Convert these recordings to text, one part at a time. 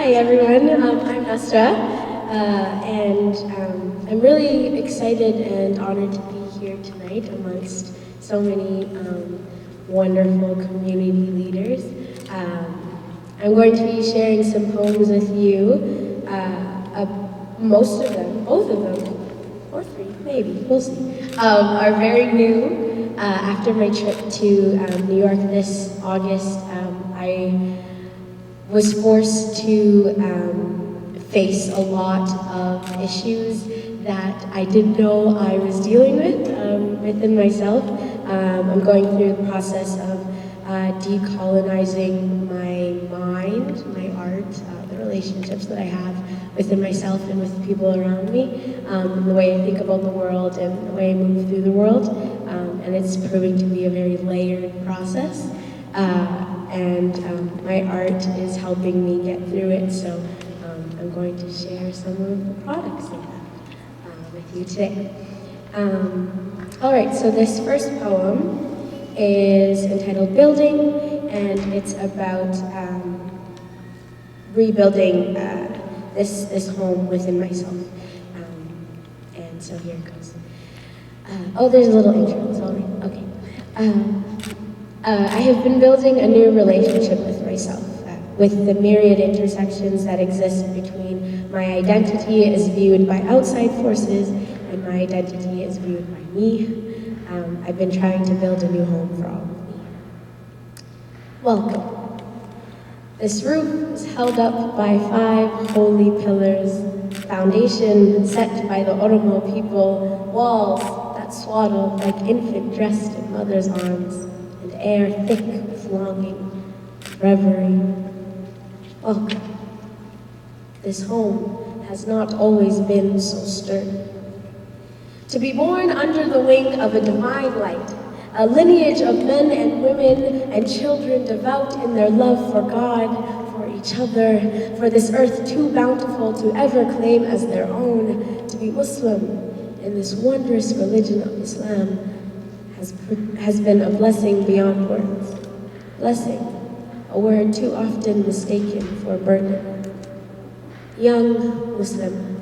Hi everyone, I'm Nasra, and I'm really excited and honored to be here tonight amongst so many wonderful community leaders. I'm going to be sharing some poems with you. Most of them, both of them, or three, maybe, we'll see, are very new. After my trip to New York this August, I was forced to face a lot of issues that I didn't know I was dealing with within myself. I'm going through the process of decolonizing my mind, my art, the relationships that I have within myself and with people around me, the way I think about the world and the way I move through the world. And it's proving to be a very layered process. And my art is helping me get through it, so I'm going to share some of the products of that with you today. All right, so this first poem is entitled Building, and it's about rebuilding this home within myself. And so here it goes. Oh, there's a little intro, sorry. Okay. I have been building a new relationship with myself, with the myriad intersections that exist between my identity as viewed by outside forces and my identity as viewed by me. I've been trying to build a new home for all of me. Welcome. This roof is held up by 5 holy pillars, foundation set by the Oromo people, walls that swaddle like infant dressed in mother's arms, air thick with longing, reverie. Welcome. This home has not always been so sturdy. To be born under the wing of a divine light, a lineage of men and women and children devout in their love for God, for each other, for this earth too bountiful to ever claim as their own, to be Muslim in this wondrous religion of Islam, has been a blessing beyond words. Blessing, a word too often mistaken for a burden. Young Muslim,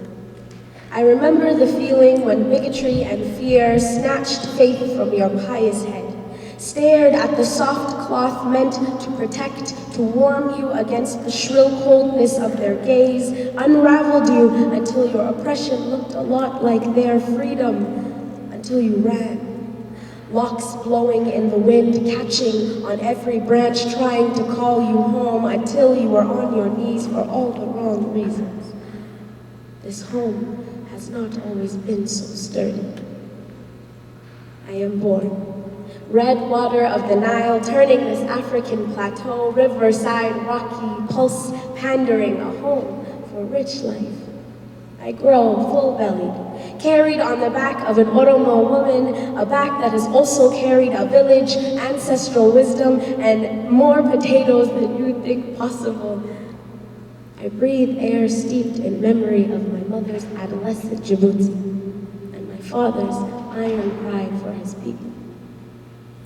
I remember the feeling when bigotry and fear snatched faith from your pious head, stared at the soft cloth meant to protect, to warm you against the shrill coldness of their gaze, unraveled you until your oppression looked a lot like their freedom, until you ran. Locks blowing in the wind, catching on every branch, trying to call you home until you were on your knees for all the wrong reasons. This home has not always been so sturdy. I am born. Red water of the Nile, turning this African plateau, riverside, rocky, pulse, pandering, a home for rich life. I grow full-bellied, carried on the back of an Oromo woman, a back that has also carried a village, ancestral wisdom, and more potatoes than you'd think possible. I breathe air steeped in memory of my mother's adolescent Djibouti and my father's iron pride for his people.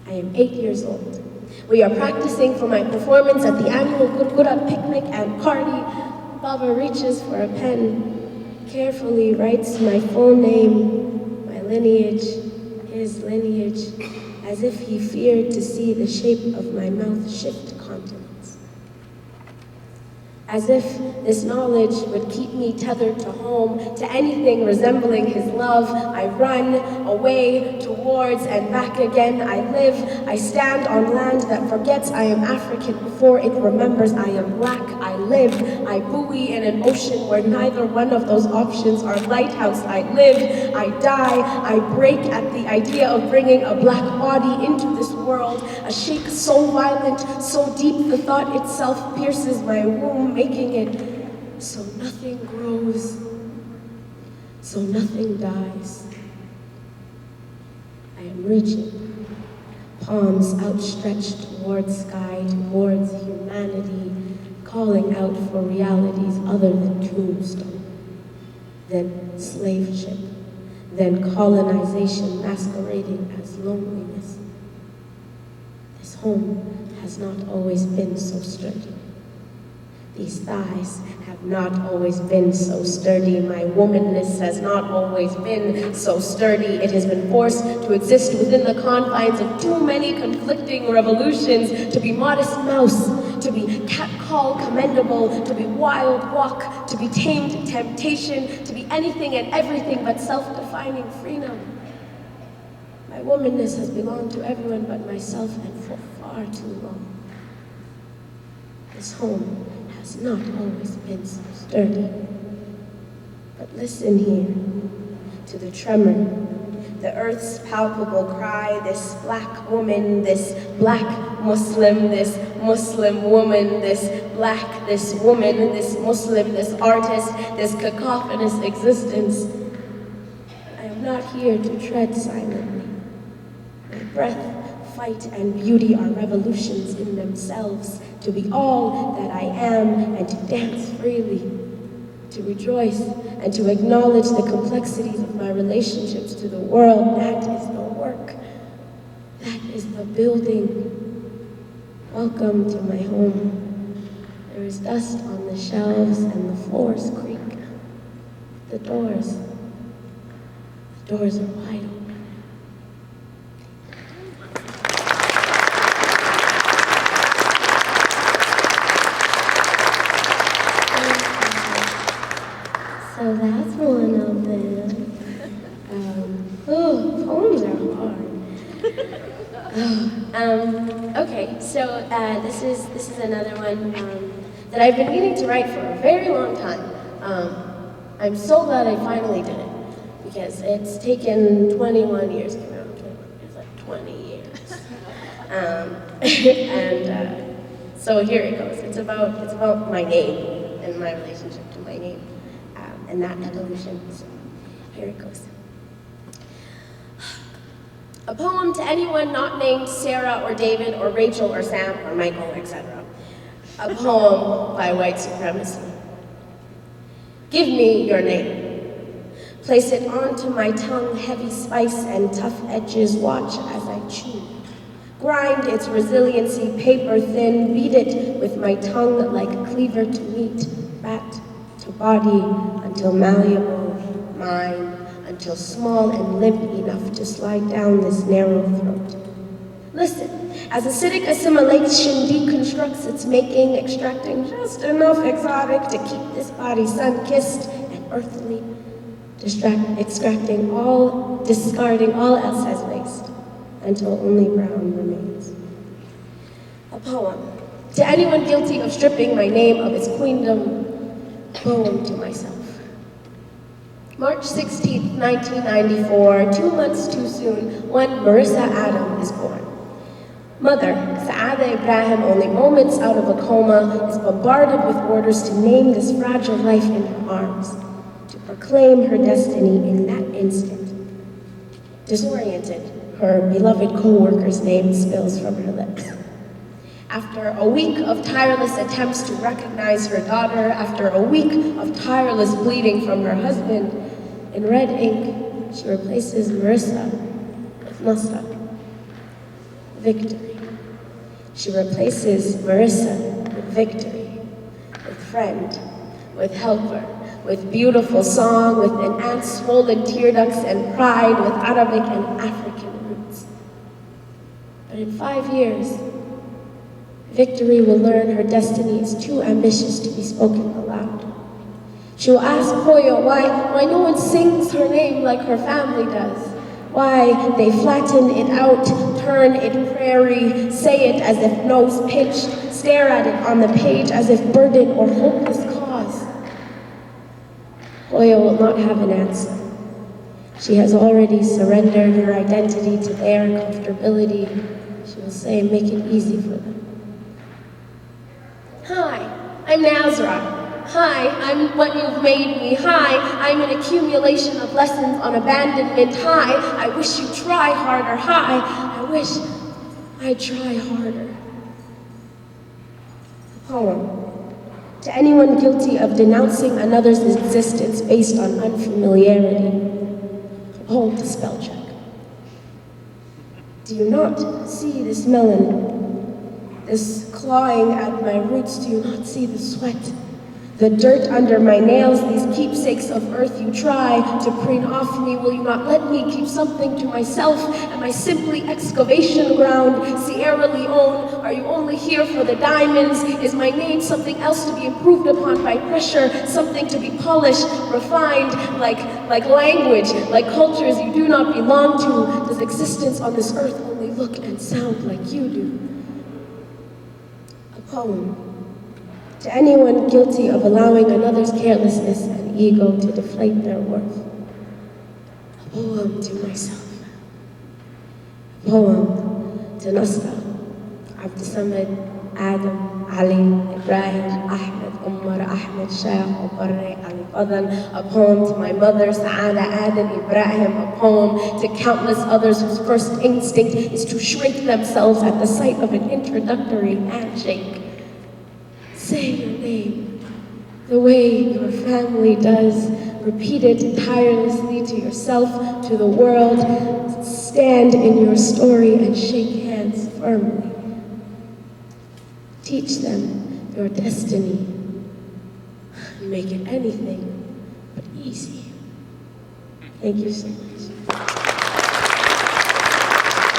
I am 8 years old. We are practicing for my performance at the annual Gurgura picnic and party. Baba reaches for a pen, carefully writes my full name, my lineage, his lineage, as if he feared to see the shape of my mouth shift continents. As if this knowledge would keep me tethered to home, to anything resembling his love, I run away, towards and back again. I live, I stand on land that forgets I am African before it remembers I am black. I live, I buoy in an ocean where neither one of those options are lighthouse. I live, I die, I break at the idea of bringing a black body into this world, a shake so violent, so deep the thought itself pierces my womb, making it so nothing grows, so nothing dies. I am reaching, palms outstretched towards sky, towards humanity, calling out for realities other than tombstone, then slave ship, then colonization masquerading as loneliness. This home has not always been so sturdy. These thighs have not always been so sturdy. My womanness has not always been so sturdy. It has been forced to exist within the confines of too many conflicting revolutions, to be modest mouse, to be catcall commendable, to be wild walk, to be tamed temptation, to be anything and everything but self-defining freedom. My womanness has belonged to everyone but myself, and for far too long. This home has not always been so sturdy. But listen here to the tremor, the earth's palpable cry, this black woman, this black Muslim, this Muslim woman, this black, this woman, this Muslim, this artist, this cacophonous existence. I am not here to tread silently. My breath, fight, and beauty are revolutions in themselves, to be all that I am and to dance freely, to rejoice and to acknowledge the complexities of my relationships to the world. That is the work. That is the building. Welcome to my home. There is dust on the shelves and the floors creak. The doors are wide open. So that's one of them. Poems are hard. Okay, so this is another one that I've been meaning to write for a very long time. I'm so glad I finally did it, because it's taken 21 years to come out. It's like 20 years. So here it goes. It's about my name and my relationship to my name. And that evolution. So here it goes. A poem to anyone not named Sarah or David or Rachel or Sam or Michael, etc. A poem by white supremacy. Give me your name. Place it onto my tongue, heavy spice and tough edges. Watch as I chew. Grind its resiliency paper thin. Beat it with my tongue like cleaver to meat. Bat to body until malleable, mine, until small and limp enough to slide down this narrow throat. Listen, as acidic assimilation deconstructs its making, extracting just enough exotic to keep this body sun-kissed and earthly, discarding all else as waste, until only brown remains. A poem to anyone guilty of stripping my name of its queendom. Poem to myself. March 16th, 1994, 2 months too soon, one Nasra Adem is born. Mother, Saada Ibrahim, only moments out of a coma, is bombarded with orders to name this fragile life in her arms, to proclaim her destiny in that instant. Disoriented, her beloved co-worker's name spills from her lips. After a week of tireless attempts to recognize her daughter, after a week of tireless bleeding from her husband, in red ink, she replaces Marissa with Nasra. Victory. She replaces Marissa with victory, with friend, with helper, with beautiful song, with an aunt's swollen tear ducts and pride, with Arabic and African roots. But in 5 years, Victory will learn her destiny is too ambitious to be spoken aloud. She will ask Poyo why no one sings her name like her family does. Why they flatten it out, turn it prairie, say it as if nose pinched, stare at it on the page as if burden or hopeless cause. Poyo will not have an answer. She has already surrendered her identity to their comfortability. She will say, make it easy for them. Hi, I'm Nasra. Hi, I'm what you've made me. Hi, I'm an accumulation of lessons on abandonment. Hi, I wish you'd try harder. Hi, I wish I'd try harder. A poem to anyone guilty of denouncing another's existence based on unfamiliarity. A poem to spell check. Do you not see this melanin? This clawing at my roots, do you not see the sweat? The dirt under my nails, these keepsakes of earth you try to preen off me. Will you not let me keep something to myself? Am I simply excavation ground? Sierra Leone, are you only here for the diamonds? Is my name something else to be improved upon by pressure? Something to be polished, refined, like language, like cultures you do not belong to? Does existence on this earth only look and sound like you do? A poem. To anyone guilty of allowing another's carelessness and ego to deflate their worth. A poem to myself. A poem to Nasra Adem, Ali, Ibrahim, Ahmed, Umar, Ahmed, Sheikh, Barre, Ali Fadl. A poem to my mother, Nasra Adem, Ibrahim. A poem to countless others whose first instinct is to shrink themselves at the sight of an introductory handshake. Say your name, the way your family does. Repeat it tirelessly to yourself, to the world. Stand in your story and shake hands firmly. Teach them your destiny. Make it anything but easy. Thank you so much.